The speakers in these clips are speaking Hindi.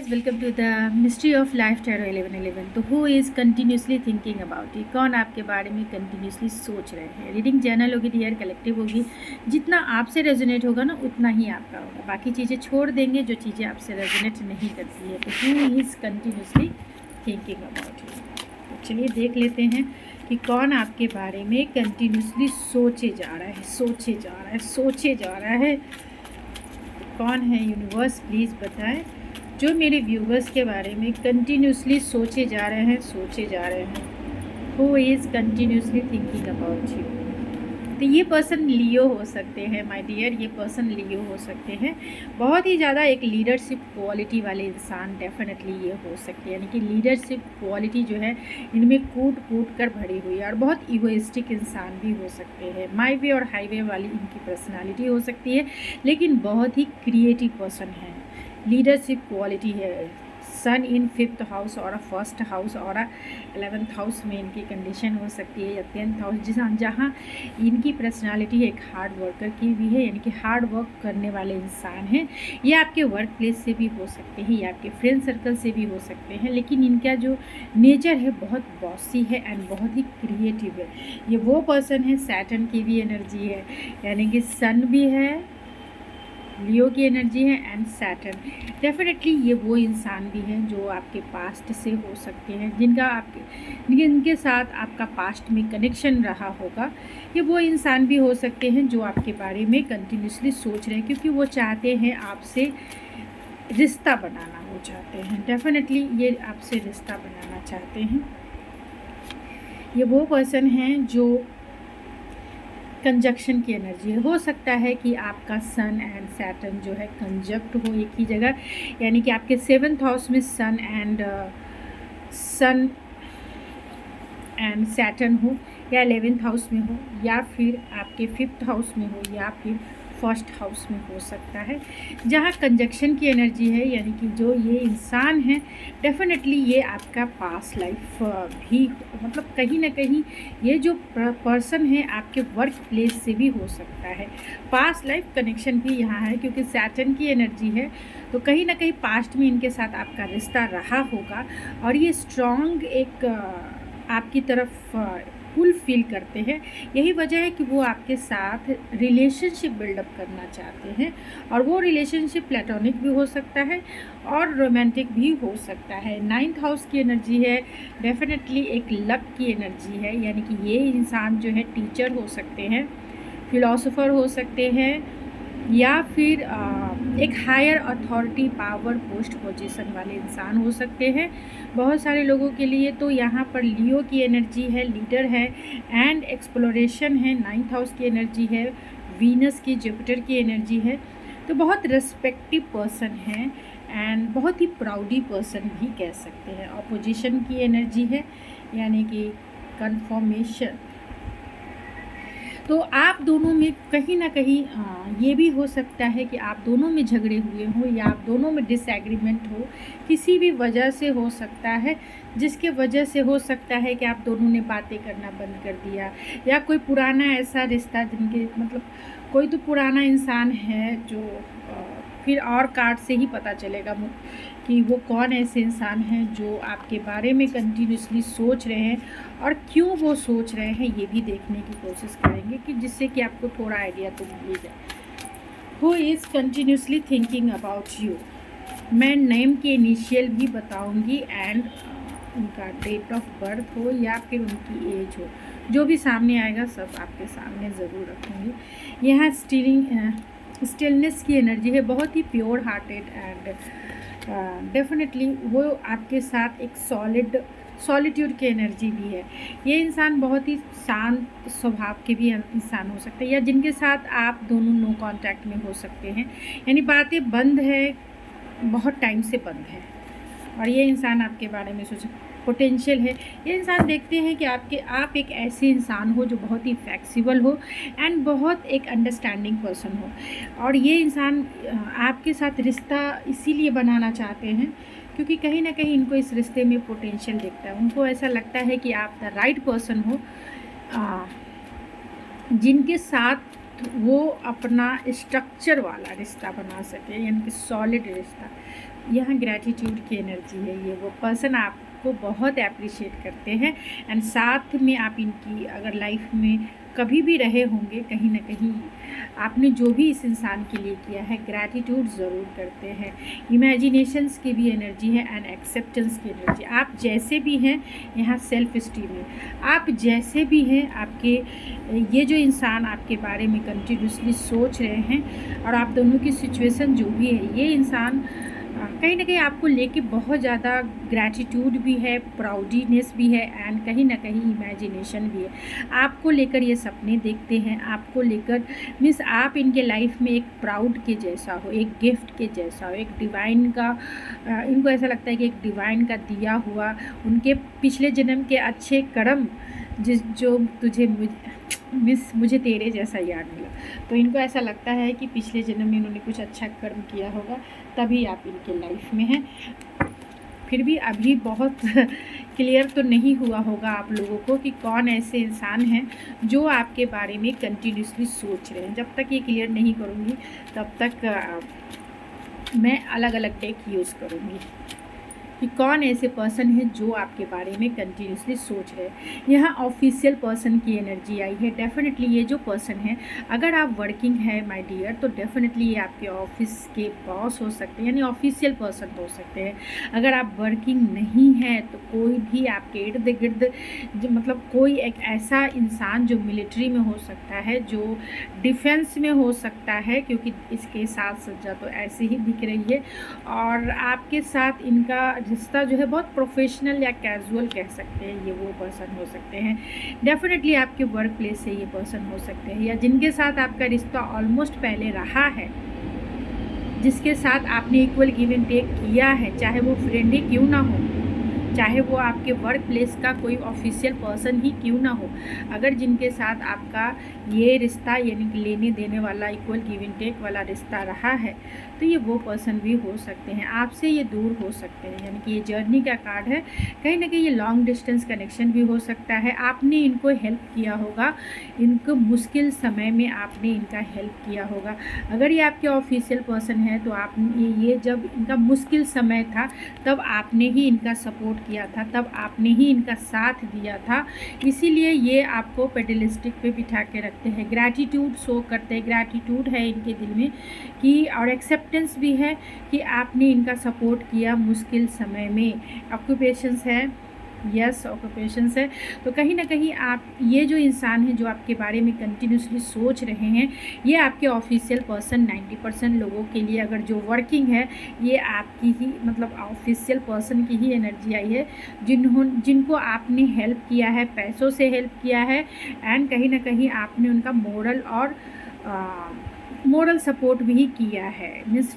guys, welcome to the mystery of life tarot 1111। तो who is continuously thinking about you, कौन आपके बारे में कंटिन्यूसली सोच रहे हैं। रीडिंग जर्नल होगी, डियर कलेक्टिव होगी। जितना आपसे रेजोनेट होगा ना उतना ही आपका होगा, बाकी चीज़ें छोड़ देंगे जो चीज़ें आपसे रेजोनेट नहीं करती है। तो who is continuously thinking about you. तो चलिए देख लेते हैं कि कौन आपके बारे में कंटिन्यूसली सोचे जा रहा है, सोचे जा रहा है। कौन है यूनिवर्स, प्लीज़ बताएं जो मेरे व्यूवर्स के बारे में कंटिन्यूसली सोचे जा रहे हैं। Who is continuously thinking about you. तो ये पर्सन लियो हो सकते हैं माय डियर, ये पर्सन लियो हो सकते हैं। बहुत ही ज़्यादा एक लीडरशिप क्वालिटी वाले इंसान डेफिनेटली ये हो सकते हैं, यानी कि लीडरशिप क्वालिटी जो है इनमें कूट कर भरी हुई है। और बहुत ईगोइस्टिक इंसान भी हो सकते हैं। माई वे और हाईवे वाली इनकी पर्सनालिटी हो सकती है, लेकिन बहुत ही क्रिएटिव पर्सन है। लीडरशिप क्वालिटी है। सन इन 5th हाउस और 1st हाउस और 11th हाउस में इनकी कंडीशन हो सकती है, या 10th हाउस जहाँ इनकी पर्सनालिटी एक हार्ड वर्कर की भी है, यानी कि हार्ड वर्क करने वाले इंसान हैं। ये आपके वर्क प्लेस से भी हो सकते हैं, या आपके फ्रेंड सर्कल से भी हो सकते हैं, लेकिन इनका जो नेचर है बहुत बॉसी है एंड बहुत ही क्रिएटिव है। ये वो पर्सन है, सैटर्न की भी एनर्जी है, यानी कि सन भी है, लियो की एनर्जी है एंड सैटर्न। डेफिनेटली ये वो इंसान भी हैं जो आपके पास्ट से हो सकते हैं, जिनके साथ आपका पास्ट में कनेक्शन रहा होगा। ये वो इंसान भी हो सकते हैं जो आपके बारे में कंटिन्यूसली सोच रहे हैं, क्योंकि वो चाहते हैं आपसे रिश्ता बनाना, वो चाहते हैं डेफिनेटली ये आपसे रिश्ता बनाना चाहते हैं। ये वो पर्सन हैं जो कंजक्शन की एनर्जी हो सकता है कि आपका सन एंड सैटर्न जो है कंजक्ट हो एक ही जगह, यानी कि आपके 7th हाउस में सन एंड सैटर्न हो, या 11th हाउस में हो, या फिर आपके 5th हाउस में हो, या फिर 1st हाउस में हो सकता है, जहाँ कंजक्शन की एनर्जी है। यानी कि जो ये इंसान है डेफिनेटली ये आपका पास्ट लाइफ भी, मतलब कहीं ना कहीं ये जो पर्सन है आपके वर्क प्लेस से भी हो सकता है। पास्ट लाइफ कनेक्शन भी यहाँ है, क्योंकि सैटर्न की एनर्जी है, तो कहीं ना कहीं पास्ट में इनके साथ आपका रिश्ता रहा होगा, और ये स्ट्रॉन्ग एक आपकी तरफ पुल फील करते हैं। यही वजह है कि वो आपके साथ रिलेशनशिप बिल्डअप करना चाहते हैं, और वो रिलेशनशिप प्लेटोनिक भी हो सकता है और रोमांटिक भी हो सकता है। 9th हाउस की एनर्जी है, डेफिनेटली एक लक की एनर्जी है, यानी कि ये इंसान जो है टीचर हो सकते हैं, फिलोसोफर हो सकते हैं, या फिर एक higher authority power post position वाले इंसान हो सकते हैं बहुत सारे लोगों के लिए। तो यहाँ पर लियो की एनर्जी है, लीडर है एंड एक्सप्लोरेशन है। 9th हाउस की एनर्जी है, वीनस की, जुपिटर की एनर्जी है। तो बहुत रिस्पेक्टिव पर्सन है एंड बहुत ही प्राउडी पर्सन भी कह सकते हैं। ऑपोजिशन की एनर्जी है, यानी कि कन्फर्मेशन। तो आप दोनों में कहीं ना कहीं ये भी हो सकता है कि आप दोनों में झगड़े हुए हो, या आप दोनों में डिसएग्रीमेंट हो, किसी भी वजह से हो सकता है, जिसके वजह से हो सकता है कि आप दोनों ने बातें करना बंद कर दिया, या कोई पुराना ऐसा रिश्ता जिनके, मतलब कोई तो पुराना इंसान है जो फिर और कार्ड से ही पता चलेगा कि वो कौन ऐसे इंसान हैं जो आपके बारे में कंटिन्यूसली सोच रहे हैं, और क्यों वो सोच रहे हैं ये भी देखने की कोशिश करेंगे, कि जिससे कि आपको थोड़ा आइडिया तो मिल जाए। Who is continuously thinking about you. मैं नेम के इनिशियल भी बताऊंगी एंड उनका डेट ऑफ बर्थ हो या फिर उनकी एज हो, जो भी सामने आएगा सब आपके सामने ज़रूर रखूँगी। यहाँ स्टिलनेस की एनर्जी है, बहुत ही प्योर हार्टेड एंड डेफिनेटली वो आपके साथ एक सॉलिट्यूड की एनर्जी भी है। ये इंसान बहुत ही शांत स्वभाव के भी इंसान हो सकते हैं, या जिनके साथ आप दोनों नो कांटेक्ट में हो सकते हैं, यानी बातें बंद है, बहुत टाइम से बंद है, और ये इंसान आपके बारे में सोच पोटेंशियल है। ये इंसान देखते हैं कि आप एक ऐसे इंसान हो जो बहुत ही फ्लेक्सिबल हो एंड बहुत एक अंडरस्टैंडिंग पर्सन हो, और ये इंसान आपके साथ रिश्ता इसीलिए बनाना चाहते हैं क्योंकि कहीं ना कहीं इनको इस रिश्ते में पोटेंशियल दिखता है। उनको ऐसा लगता है कि आप द राइट पर्सन हो, जिनके साथ वो अपना स्ट्रक्चर वाला रिश्ता बना सके, यानी कि सॉलिड रिश्ता। यहाँ ग्रैटिट्यूड की एनर्जी है। ये वो पर्सन आपको बहुत अप्रिशिएट करते हैं एंड साथ में आप इनकी अगर लाइफ में कभी भी रहे होंगे, कहीं ना कहीं आपने जो भी इस इंसान के लिए किया है ग्रैटिट्यूड ज़रूर करते हैं। इमेजिनेशंस की भी एनर्जी है एंड एक्सेप्टेंस की एनर्जी। आप जैसे भी हैं, यहाँ सेल्फ स्टीम है, आप जैसे भी हैं, आपके ये जो इंसान आपके बारे में कंटिन्यूसली सोच रहे हैं और आप दोनों की सिचुएशन जो भी है, ये इंसान कहीं ना कहीं आपको लेके बहुत ज़्यादा ग्रैटिट्यूड भी है, प्राउडीनेस भी है एंड कहीं ना कहीं इमेजिनेशन भी है। आपको लेकर ये सपने देखते हैं, आपको लेकर मीन्स आप इनके लाइफ में एक प्राउड के जैसा हो, एक गिफ्ट के जैसा हो, एक डिवाइन का इनको ऐसा लगता है कि एक डिवाइन का दिया हुआ उनके पिछले जन्म के अच्छे कर्म जो तुझे मुझे तेरे जैसा याद मिला, तो इनको ऐसा लगता है कि पिछले जन्म में इन्होंने कुछ अच्छा कर्म किया होगा, तभी आप इनके लाइफ में हैं। फिर भी अभी बहुत क्लियर तो नहीं हुआ होगा आप लोगों को कि कौन ऐसे इंसान हैं जो आपके बारे में कंटिन्यूसली सोच रहे हैं। जब तक ये क्लियर नहीं करूँगी तब तक मैं अलग अलग टेक यूज़ करूँगी कि कौन ऐसे पर्सन है जो आपके बारे में कंटिन्यूसली सोच रहे हैं। यहाँ ऑफिशियल पर्सन की एनर्जी आई है। डेफिनेटली ये जो पर्सन है, अगर आप वर्किंग है माय डियर, तो डेफिनेटली ये आपके ऑफिस के बॉस हो सकते हैं, यानी ऑफिशियल पर्सन हो सकते हैं। अगर आप वर्किंग नहीं हैं तो कोई भी आपके इर्द गिर्द मतलब कोई एक ऐसा इंसान जो मिलिट्री में हो सकता है, जो डिफेंस में हो सकता है, क्योंकि इसके साथ सज्जा तो ऐसे ही दिख रही है। और आपके साथ इनका रिश्ता जो है बहुत प्रोफेशनल या कैजुअल कह सकते हैं, ये वो पर्सन हो सकते हैं। डेफिनेटली आपके वर्क प्लेस से ये पर्सन हो सकते हैं, या जिनके साथ आपका रिश्ता ऑलमोस्ट पहले रहा है, जिसके साथ आपने इक्वल गिव एंड टेक किया है, चाहे वो फ्रेंड ही क्यों ना हो, चाहे वो आपके वर्क प्लेस का कोई ऑफिशियल पर्सन ही क्यों ना हो। अगर जिनके साथ आपका ये रिश्ता यानी कि लेने देने वाला इक्वल गिव एंड टेक वाला रिश्ता रहा है, तो ये वो पर्सन भी हो सकते हैं। आपसे ये दूर हो सकते हैं, यानी कि ये जर्नी का कार्ड है। कहीं ना कहीं ये लॉन्ग डिस्टेंस कनेक्शन भी हो सकता है। आपने इनको हेल्प किया होगा, इनको मुश्किल समय में आपने इनका हेल्प किया होगा। अगर ये आपके ऑफिशियल पर्सन है तो आपने ये जब इनका मुश्किल समय था तब आपने ही इनका सपोर्ट किया था, तब आपने ही इनका साथ दिया था। इसीलिए ये आपको पेडलिस्टिक पे बिठा के रखते हैं। ग्रैटिट्यूड शो करते हैं, ग्रैटिट्यूड है इनके दिल में कि, और एक्सेप्टेंस भी है कि आपने इनका सपोर्ट किया मुश्किल समय में। ऑक्यूपेशंस है, यस ऑक्यूपेशंस है। तो कहीं ना कहीं आप ये जो इंसान है जो आपके बारे में कंटिन्यूसली सोच रहे हैं, ये आपके ऑफिशियल पर्सन 90% लोगों के लिए, अगर जो वर्किंग है, ये आपकी ही मतलब ऑफिशियल पर्सन की ही एनर्जी आई है, जिनको आपने हेल्प किया है, पैसों से हेल्प किया है एंड कहीं ना कहीं आपने उनका मोरल सपोर्ट भी किया है। मीन्स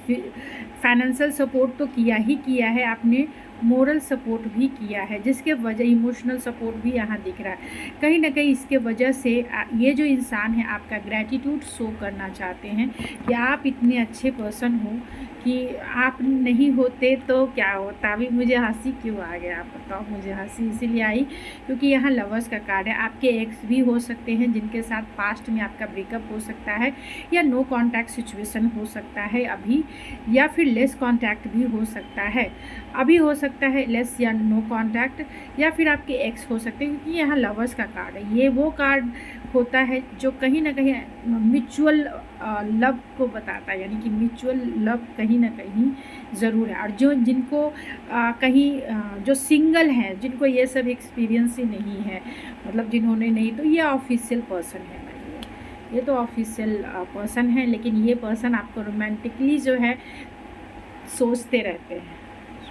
फाइनेंशियल सपोर्ट तो किया ही किया है, आपने मोरल सपोर्ट भी किया है, जिसके वजह इमोशनल सपोर्ट भी यहाँ दिख रहा है। कहीं ना कहीं इसके वजह से ये जो इंसान है आपका ग्रैटिट्यूड शो करना चाहते हैं कि आप इतने अच्छे पर्सन हो कि आप नहीं होते तो क्या होता। अभी मुझे हंसी क्यों आ गया आप बताओ? मुझे हंसी इसीलिए आई क्योंकि यहाँ लवर्स का कार्ड है। आपके एक्स भी हो सकते हैं जिनके साथ पास्ट में आपका ब्रेकअप हो सकता है, या नो कॉन्टैक्ट सिचुएशन हो सकता है अभी, या फिर लेस कॉन्टैक्ट भी हो सकता है। अभी हो सकता है लेस या नो कॉन्टैक्ट, या फिर आपके एक्स हो सकते हैं, क्योंकि यहाँ लवर्स का कार्ड है। ये वो कार्ड होता है जो कहीं ना कहीं म्यूचुअल लव को बताता है, यानी कि म्यूचुअल लव कहीं ना कहीं ज़रूर है। और जो जिनको कहीं जो सिंगल हैं, जिनको ये सब एक्सपीरियंस ही नहीं है, मतलब जिन्होंने नहीं, तो ये ऑफिशियल पर्सन है। ये तो ऑफिशियल पर्सन है, लेकिन ये पर्सन आपको रोमांटिकली जो है सोचते रहते हैं,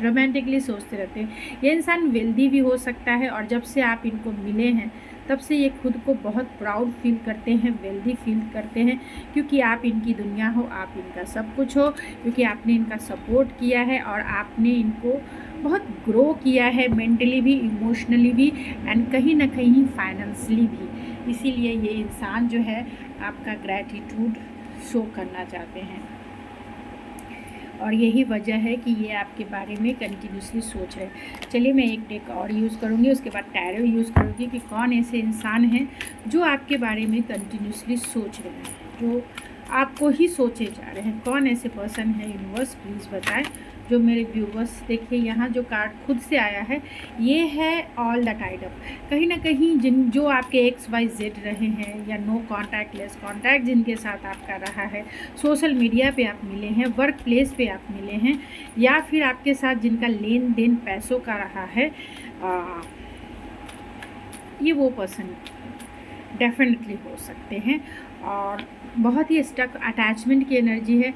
रोमांटिकली सोचते रहते हैं। ये इंसान वेल्दी भी हो सकता है, और जब से आप इनको मिले हैं तब से ये खुद को बहुत प्राउड फील करते हैं, वेल्दी फील करते हैं, क्योंकि आप इनकी दुनिया हो, आप इनका सब कुछ हो, क्योंकि आपने इनका सपोर्ट किया है और आपने इनको बहुत ग्रो किया है, मेंटली भी, इमोशनली भी एंड कहीं ना कहीं फाइनेंशियली भी। इसीलिए ये इंसान जो है आपका ग्रैटिट्यूड शो करना चाहते हैं, और यही वजह है कि ये आपके बारे में कंटिन्यूसली सोच रहे हैं। चलिए मैं एक टेक और यूज़ करूँगी, उसके बाद टैरो यूज़ करूँगी कि कौन ऐसे इंसान हैं जो आपके बारे में कंटिन्यूसली सोच रहे हैं, जो आपको ही सोचे जा रहे हैं। कौन ऐसे पर्सन है यूनिवर्स प्लीज़ बताएं, जो मेरे व्यूवर्स, देखिए यहाँ जो कार्ड खुद से आया है ये है ऑल द टाइड अप। कहीं ना कहीं जो आपके XYZ रहे हैं या नो कॉन्टैक्ट, लेस कॉन्टैक्ट जिनके साथ आपका रहा है, सोशल मीडिया पे आप मिले हैं, वर्क प्लेस पे आप मिले हैं, या फिर आपके साथ जिनका लेन देन पैसों का रहा है, ये वो पर्सन डेफिनेटली हो सकते हैं। और बहुत ही स्टक अटैचमेंट की एनर्जी है,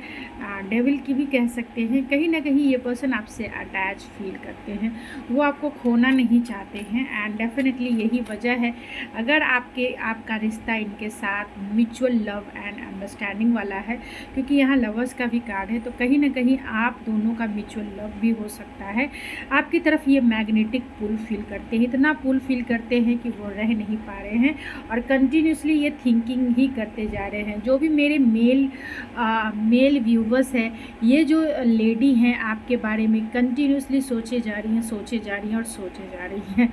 डेविल की भी कह सकते हैं। कहीं ना कहीं ये पर्सन आपसे अटैच फील करते हैं, वो आपको खोना नहीं चाहते हैं, एंड डेफिनेटली यही वजह है। अगर आपका रिश्ता इनके साथ म्यूचुअल लव एंड अंडरस्टैंडिंग वाला है, क्योंकि यहाँ लवर्स का भी कार्ड है, तो कहीं ना कहीं आप दोनों का म्यूचुअल लव भी हो सकता है। आपकी तरफ ये मैग्नेटिक पुल फील करते हैं, इतना पुल फील करते हैं कि वो रह नहीं पा रहे हैं और कंटिन्यूसली ये थिंकिंग ही करते जा रहे हैं। जो भी मेरे मेल व्यूवर्स हैं, ये जो लेडी हैं आपके बारे में कंटिन्यूसली सोचे जा रही हैं और सोचे जा रही हैं,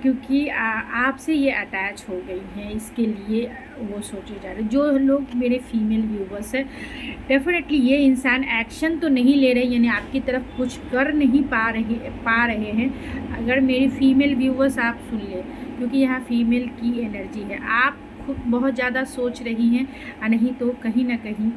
क्योंकि आपसे ये अटैच हो गई हैं, इसके लिए वो सोचे जा रहे हैं। जो लोग मेरे फीमेल व्यूवर्स हैं, डेफिनेटली ये इंसान एक्शन तो नहीं ले रहे, यानी आपकी तरफ कुछ कर नहीं पा रहे हैं। अगर मेरी फीमेल व्यूवर्स आप सुन लें, क्योंकि यहाँ फीमेल की एनर्जी है, आप खुद बहुत ज़्यादा सोच रही हैं, नहीं तो कहीं ना कहीं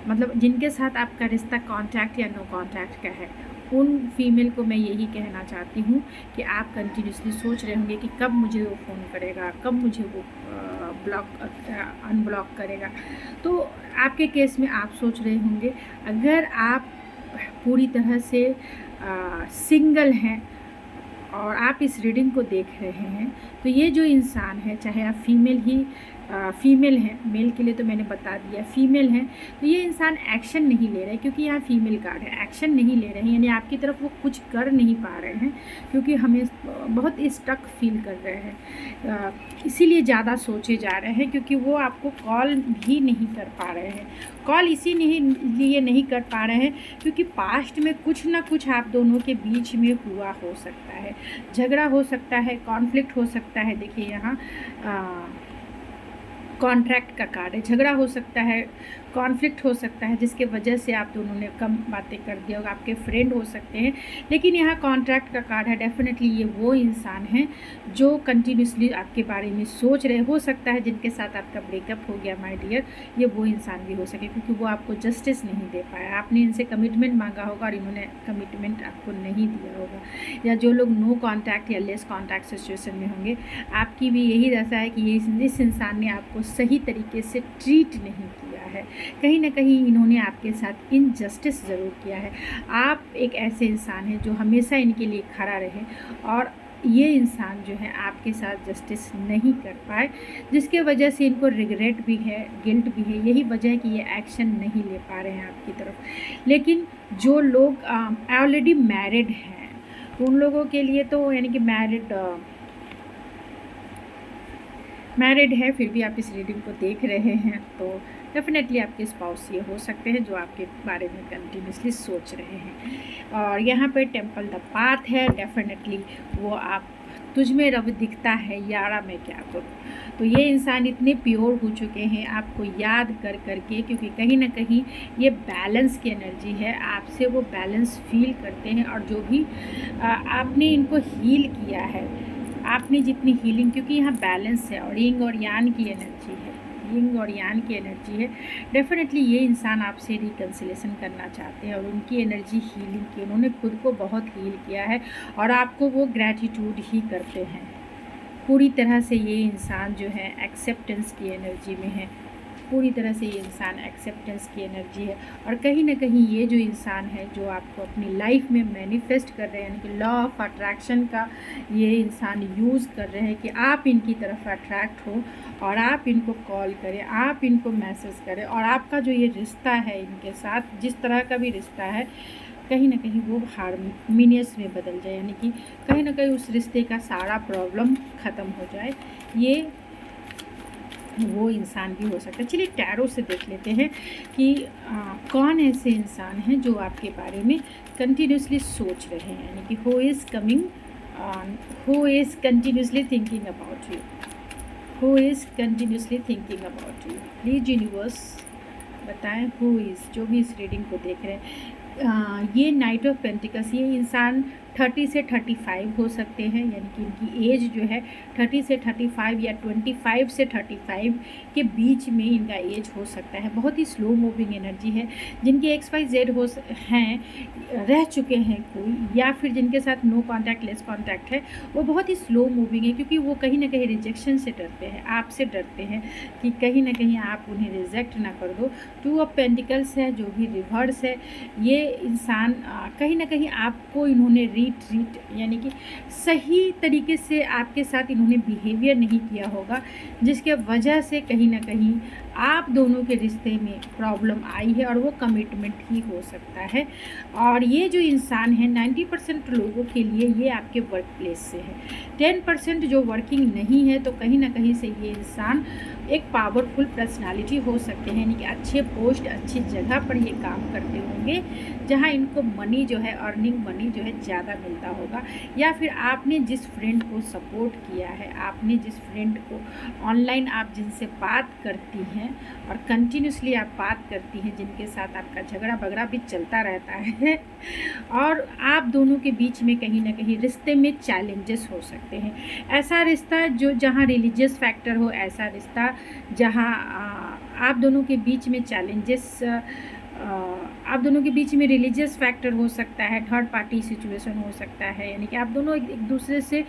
मतलब जिनके साथ आपका रिश्ता कांटेक्ट या नो कांटेक्ट का है, उन फीमेल को मैं यही कहना चाहती हूँ कि आप कंटिन्यूसली सोच रहे होंगे कि कब मुझे वो फ़ोन करेगा, कब मुझे वो अनब्लॉक करेगा। तो आपके केस में आप सोच रहे होंगे, अगर आप पूरी तरह से सिंगल हैं और आप इस रीडिंग को देख रहे हैं, तो ये जो इंसान है, चाहे आप फीमेल हैं, मेल के लिए तो मैंने बता दिया, फीमेल हैं, तो ये इंसान एक्शन नहीं ले रहे, क्योंकि यहाँ फीमेल कार्ड है, एक्शन नहीं ले रहे हैं, यानी आपकी तरफ वो कुछ कर नहीं पा रहे हैं, क्योंकि हमें बहुत स्टक फील कर रहे हैं, इसीलिए ज़्यादा सोचे जा रहे हैं, क्योंकि वो आपको कॉल भी नहीं कर पा रहे हैं। कॉल इसीलिए नहीं कर पा रहे हैं क्योंकि पास्ट में कुछ ना कुछ आप दोनों के बीच में हुआ हो सकता है, झगड़ा हो सकता है, कॉन्फ्लिक्ट हो सकता है। देखिए यहाँ कॉन्ट्रैक्ट का कार्ड है, झगड़ा हो सकता है, कॉन्फ्लिक्ट हो सकता है, जिसके वजह से आप दोनों ने कम बातें कर दिया होगा, आपके फ्रेंड हो सकते हैं। लेकिन यहाँ कॉन्ट्रैक्ट का कार्ड है, डेफिनेटली ये वो इंसान है जो कंटिन्यूसली आपके बारे में सोच रहे, हो सकता है जिनके साथ आपका ब्रेकअप हो गया माय डियर, ये वो इंसान भी हो सके, क्योंकि वो आपको जस्टिस नहीं दे पाया। आपने इनसे कमिटमेंट मांगा होगा और इन्होंने कमिटमेंट आपको नहीं दिया होगा, या जो लोग नो कॉन्टैक्ट या लेस कॉन्टैक्ट सिचुएशन में होंगे, आपकी भी यही दशा है कि इस इंसान ने आपको सही तरीके से ट्रीट नहीं किया है, कहीं ना कहीं इन्होंने आपके साथ इनजस्टिस ज़रूर किया है। आप एक ऐसे इंसान हैं जो हमेशा इनके लिए खड़ा रहे, और ये इंसान जो है आपके साथ जस्टिस नहीं कर पाए, जिसके वजह से इनको रिग्रेट भी है, गिल्ट भी है। यही वजह है कि ये एक्शन नहीं ले पा रहे हैं आपकी तरफ। लेकिन जो लोग ऑलरेडी मैरिड हैं, उन लोगों के लिए तो यानी कि मैरिड है, फिर भी आप इस रीडिंग को देख रहे हैं, तो डेफिनेटली आपके स्पाउस ये हो सकते हैं जो आपके बारे में कंटिन्यूसली सोच रहे हैं। और यहाँ पर टेम्पल द पाथ है, डेफिनेटली वो आप तुझ में रब दिखता है यारा मैं क्या करूँ। तो ये इंसान इतने प्योर हो चुके हैं आपको याद कर करके, क्योंकि कहीं ना कहीं ये बैलेंस की एनर्जी है, आपसे वो बैलेंस फील करते हैं। और जो भी आपने इनको हील किया है, आपने जितनी हीलिंग, क्योंकि यहाँ बैलेंस है और यिंग और यान की एनर्जी है, यिंग और यान की एनर्जी है, डेफिनेटली ये इंसान आपसे रिकन्सिलेशन करना चाहते हैं और उनकी एनर्जी हीलिंग की, उन्होंने खुद को बहुत हील किया है और आपको वो ग्रैटिट्यूड ही करते हैं पूरी तरह से। ये इंसान जो है एक्सेप्टेंस की एनर्जी में है, पूरी तरह से ये इंसान एक्सेप्टेंस की एनर्जी है। और कहीं ना कहीं ये जो इंसान है जो आपको अपनी लाइफ में मैनिफेस्ट कर रहे हैं, यानी कि लॉ ऑफ अट्रैक्शन का ये इंसान यूज़ कर रहे हैं कि आप इनकी तरफ अट्रैक्ट हो और आप इनको कॉल करें, आप इनको मैसेज करें, और आपका जो ये रिश्ता है इनके साथ, जिस तरह का भी रिश्ता है, कहीं ना कहीं वो हार्मोनियस में बदल जाए, यानी कि कहीं ना कहीं उस रिश्ते का सारा प्रॉब्लम ख़त्म हो जाए। ये वो इंसान भी हो सकता है। चलिए टैरो से देख लेते हैं कि कौन ऐसे इंसान हैं जो आपके बारे में कंटिन्यूसली सोच रहे हैं, यानी कि who is continuously thinking about you, who is continuously thinking about you. Please universe बताएं हु इज़, जो भी इस रीडिंग को देख रहे हैं, ये नाइट ऑफ पेंटिकल्स, ये इंसान 30 से 35 हो सकते हैं, यानी कि इनकी एज जो है 30 से 35 या 25 से 35 के बीच में इनका एज हो सकता है। बहुत ही स्लो मूविंग एनर्जी है। जिनके XYZ हैं, रह चुके हैं कोई, या फिर जिनके साथ नो कांटेक्ट लेस कांटेक्ट है, वो बहुत ही स्लो मूविंग है, क्योंकि वो कहीं ना कहीं रिजेक्शन से डरते हैं, आपसे डरते हैं कि कहीं ना कहीं आप उन्हें रिजेक्ट ना कर दो। 2 ऑफ पेंटिकल्स है जो भी रिवर्स है। ये इंसान कहीं ना कहीं आपको इन्होंने रीट यानी कि सही तरीके से आपके साथ इन्होंने बिहेवियर नहीं किया होगा, जिसके वजह से कहीं ना कहीं आप दोनों के रिश्ते में प्रॉब्लम आई है, और वो कमिटमेंट ही हो सकता है। और ये जो इंसान है 90% लोगों के लिए ये आपके वर्क प्लेस से है। 10% जो वर्किंग नहीं है, तो कहीं ना कहीं से ये इंसान एक पावरफुल पर्सनालिटी हो सकते हैं, यानी कि अच्छे पोस्ट, अच्छी जगह पर ये काम करते होंगे, जहाँ इनको मनी जो है, अर्निंग मनी जो है ज़्यादा मिलता होगा। या फिर आपने जिस फ्रेंड को सपोर्ट किया है, आपने जिस फ्रेंड को ऑनलाइन आप जिनसे बात करती हैं और कंटिन्यूसली आप बात करती हैं, जिनके साथ आपका झगड़ा बगड़ा भी चलता रहता है, और आप दोनों के बीच में कहीं ना कहीं रिश्ते में चैलेंजेस हो सकते हैं। ऐसा रिश्ता जो जहाँ रिलीजियस फैक्टर हो, ऐसा रिश्ता जहाँ आप दोनों के बीच में चैलेंजेस, आप दोनों के बीच में रिलीजियस फैक्टर हो सकता है, थर्ड पार्टी सिचुएशन हो सकता है, यानी कि आप दोनों एक दूसरे से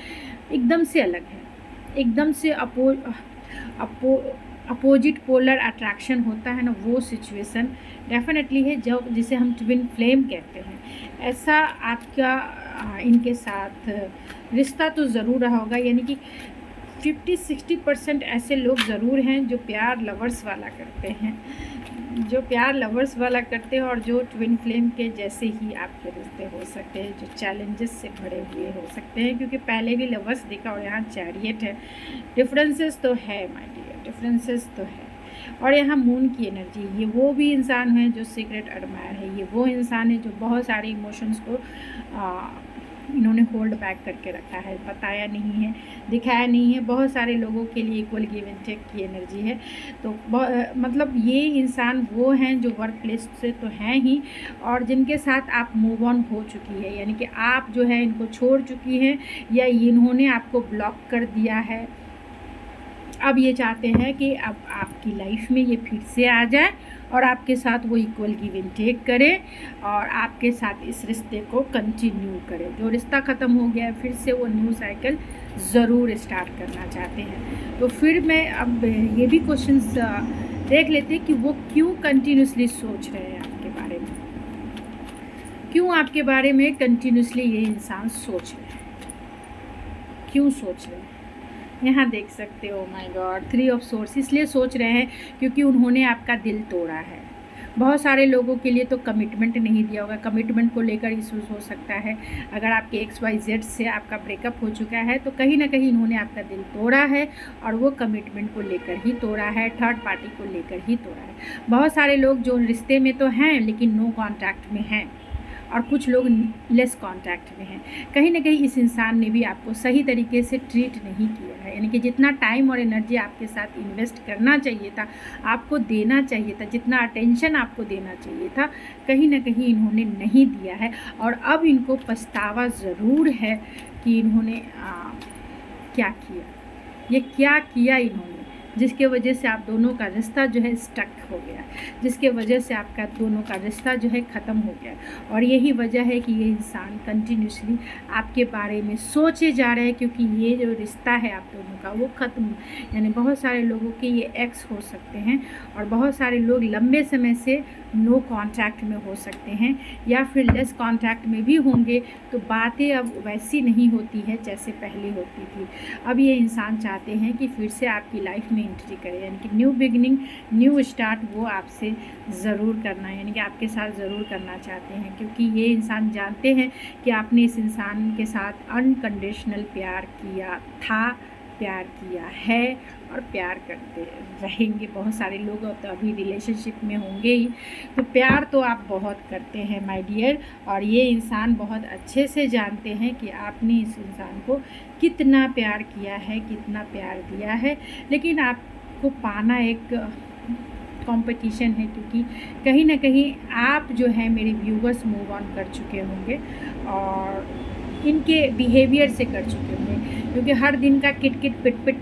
एकदम से अलग हैं, एकदम से अपोजिट पोलर अट्रैक्शन होता है ना, वो सिचुएशन डेफिनेटली है, जो जिसे हम ट्विन फ्लेम कहते हैं। ऐसा आपका इनके साथ रिश्ता तो ज़रूर रहा होगा, यानी कि 50-60% ऐसे लोग ज़रूर हैं जो प्यार लवर्स वाला करते हैं, जो प्यार लवर्स वाला करते हैं, और जो ट्विन फ्लेम के जैसे ही आपके रिश्ते हो सकते हैं, जो चैलेंजेस से भरे हुए हो सकते हैं, क्योंकि पहले भी लवर्स देखा और यहाँ चैरियट है। डिफरेंसेस तो है माय डियर, डिफरेंसेस तो है। और यहाँ मून की एनर्जी, ये वो भी इंसान है जो सीक्रेट एडमायर है, ये वो इंसान है जो बहुत सारे इमोशंस को इन्होंने होल्ड बैक करके रखा है, बताया नहीं है, दिखाया नहीं है। बहुत सारे लोगों के लिए इक्वल गिव एंड टेक की एनर्जी है। तो मतलब ये इंसान वो हैं जो वर्क प्लेस से तो हैं ही, और जिनके साथ आप मूव ऑन हो चुकी है, यानी कि आप जो है इनको छोड़ चुकी हैं, या इन्होंने आपको ब्लॉक कर दिया है। अब ये चाहते हैं कि अब आपकी लाइफ में ये फिर से आ जाए और आपके साथ वो इक्वल गिव एंड टेक करे, और आपके साथ इस रिश्ते को कंटिन्यू करे। जो रिश्ता ख़त्म हो गया है, फिर से वो न्यू साइकिल ज़रूर स्टार्ट करना चाहते हैं। तो फिर मैं अब ये भी क्वेश्चंस देख लेते हैं कि वो क्यों कंटिन्यूसली सोच रहे हैं आपके बारे में, क्यों आपके बारे में कंटिन्यूसली ये इंसान सोच रहे हैं, क्यों सोच रहे हैं। यहाँ देख सकते हो, माय गॉड, 3 ऑफ सोर्स। इसलिए सोच रहे हैं क्योंकि उन्होंने आपका दिल तोड़ा है। बहुत सारे लोगों के लिए तो कमिटमेंट नहीं दिया होगा, कमिटमेंट को लेकर इशूज़ हो सकता है। अगर आपके XYZ से आपका ब्रेकअप हो चुका है, तो कहीं ना कहीं इन्होंने आपका दिल तोड़ा है, और वो कमिटमेंट को लेकर ही तोड़ा है, थर्ड पार्टी को लेकर ही तोड़ा है। बहुत सारे लोग जो रिश्ते में तो हैं लेकिन नो कॉन्टैक्ट में हैं, और कुछ लोग लेस कांटेक्ट में हैं। कहीं ना कहीं इस इंसान ने भी आपको सही तरीके से ट्रीट नहीं किया है, यानी कि जितना टाइम और एनर्जी आपके साथ इन्वेस्ट करना चाहिए था, आपको देना चाहिए था, जितना अटेंशन आपको देना चाहिए था, कहीं ना कहीं इन्होंने नहीं दिया है। और अब इनको पछतावा ज़रूर है कि इन्होंने क्या किया, ये क्या किया इन्होंने, जिसके वजह से आप दोनों का रिश्ता जो है स्टक हो गया, जिसके वजह से आपका दोनों का रिश्ता जो है ख़त्म हो गया। और यही वजह है कि ये इंसान कंटिन्यूसली आपके बारे में सोचे जा रहे हैं, क्योंकि ये जो रिश्ता है आप दोनों का वो ख़त्म, यानी बहुत सारे लोगों के ये एक्स हो सकते हैं, और बहुत सारे लोग लंबे समय से नो कांटेक्ट में हो सकते हैं, या फिर लेस कांटेक्ट में भी होंगे। तो बातें अब वैसी नहीं होती है जैसे पहले होती थी। अब ये इंसान चाहते हैं कि फिर से आपकी लाइफ में एंट्री करें, यानी कि न्यू बिगिनिंग, न्यू स्टार्ट वो आपसे ज़रूर करना है, यानी कि आपके साथ ज़रूर करना चाहते हैं, क्योंकि ये इंसान जानते हैं कि आपने इस इंसान के साथ अनकंडीशनल प्यार किया था, प्यार किया है, और प्यार करते रहेंगे। बहुत सारे लोग तो अभी रिलेशनशिप में होंगे ही, तो प्यार तो आप बहुत करते हैं माय डियर, और ये इंसान बहुत अच्छे से जानते हैं कि आपने इस इंसान को कितना प्यार किया है, कितना प्यार दिया है। लेकिन आपको पाना एक कंपटीशन है, क्योंकि कहीं ना कहीं आप जो है मेरे व्यूवर्स मूव ऑन कर चुके होंगे और इनके बिहेवियर से कर चुके होंगे, क्योंकि हर दिन का किट किट पिट पिट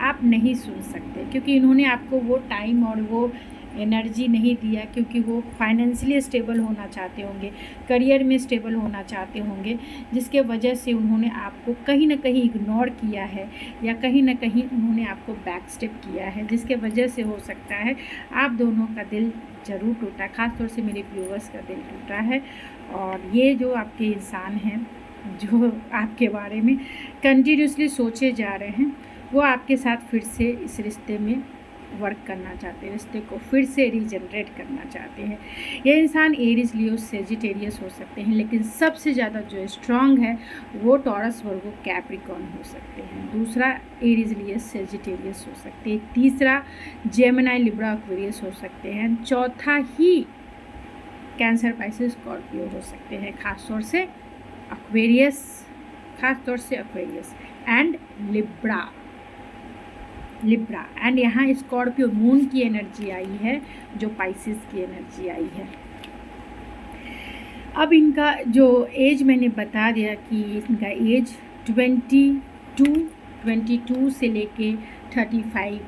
आप नहीं सुन सकते, क्योंकि इन्होंने आपको वो टाइम और वो एनर्जी नहीं दिया, क्योंकि वो फाइनेंशियली स्टेबल होना चाहते होंगे, करियर में स्टेबल होना चाहते होंगे, जिसके वजह से उन्होंने आपको कहीं ना कहीं इग्नोर किया है या कहीं ना कहीं उन्होंने आपको बैक स्टेप किया है, जिसके वजह से हो सकता है आप दोनों का दिल ज़रूर टूटा, ख़ासतौर से मेरे व्यूअर्स का दिल टूटा है। और ये जो आपके इंसान हैं जो आपके बारे में कंटिन्यूसली सोचे जा रहे हैं, वो आपके साथ फिर से इस रिश्ते में वर्क करना चाहते हैं, रिश्ते को फिर से रीजनरेट करना चाहते हैं। ये इंसान एरीज, लियो, सेजिटेरियस हो सकते हैं, लेकिन सबसे ज़्यादा जो स्ट्रांग है वो टॉरस, वर्गो, कैप्रिकॉर्न हो सकते हैं। दूसरा एरीज, लियो, सेजिटेरियस हो सकते हैं। तीसरा जेमिनी, लिब्रा, एक्वेरियस हो सकते हैं। चौथा ही कैंसर, पाइसेस, स्कॉर्पियो हो सकते हैं, खासतौर से एक्वेरियस, एंड लिब्रा एंड यहाँ स्कॉर्पियो मून की एनर्जी आई है, जो पाइसेस की एनर्जी आई है। अब इनका जो एज मैंने बता दिया कि इनका एज 22 से लेके 35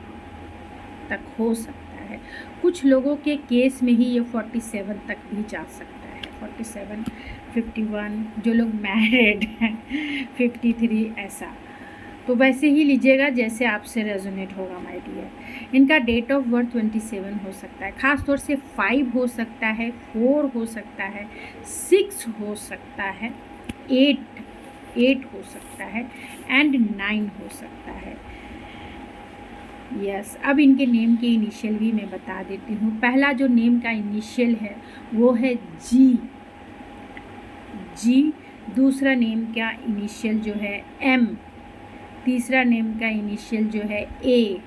तक हो सकता है। कुछ लोगों के केस में ही ये 47 तक भी जा सकता है, 47, 51, जो लोग मैरिड हैं 53, ऐसा। तो वैसे ही लीजिएगा जैसे आपसे रेजोनेट होगा माय डियर। इनका डेट ऑफ बर्थ 27 हो सकता है, ख़ास तौर से 5 हो सकता है, 4 हो सकता है, 6 हो सकता है, 8 हो सकता है एंड 9 हो सकता है। यस, अब इनके नेम के इनिशियल भी मैं बता देती हूँ। पहला जो नेम का इनिशियल है वो है जी। दूसरा नेम का इनिशियल जो है एम। तीसरा नेम का इनिशियल जो है ए।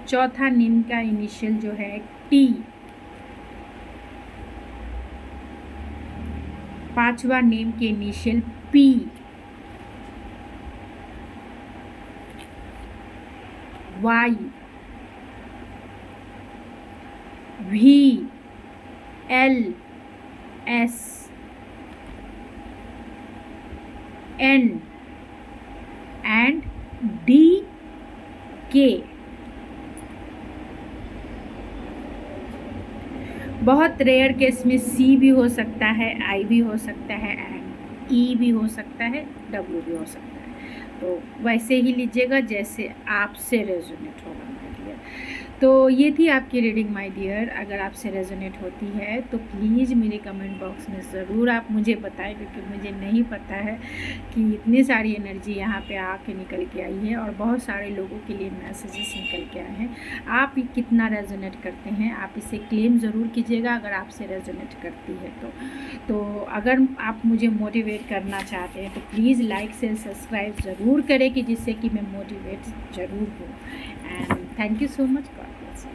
चौथा नेम का इनिशियल जो है टी। पांचवा नेम के initial P. Y, V, L, S, N and D, K. बहुत रेयर केस में सी भी हो सकता है, आई भी हो सकता है एंड ई भी हो सकता है, डब्ल्यू भी हो सकता है। तो वैसे ही लीजिएगा जैसे आपसे रेजोनेट होगा माय डियर। तो ये थी आपकी रीडिंग माय डियर। अगर आपसे रेजोनेट होती है तो प्लीज़ मेरे कमेंट बॉक्स में ज़रूर आप मुझे बताएं, क्योंकि मुझे नहीं पता है कि इतनी सारी एनर्जी यहाँ पे आके निकल के आई है और बहुत सारे लोगों के लिए मैसेजेस निकल के आए हैं। आप कितना रेजोनेट करते हैं आप इसे क्लेम ज़रूर कीजिएगा अगर आपसे रेजोनेट करती है तो अगर आप मुझे मोटिवेट करना चाहते हैं तो प्लीज़ लाइक से सब्सक्राइब ज़रूर करें, कि जिससे कि मैं मोटिवेट ज़रूर हूँ। And thank you so much. God bless you.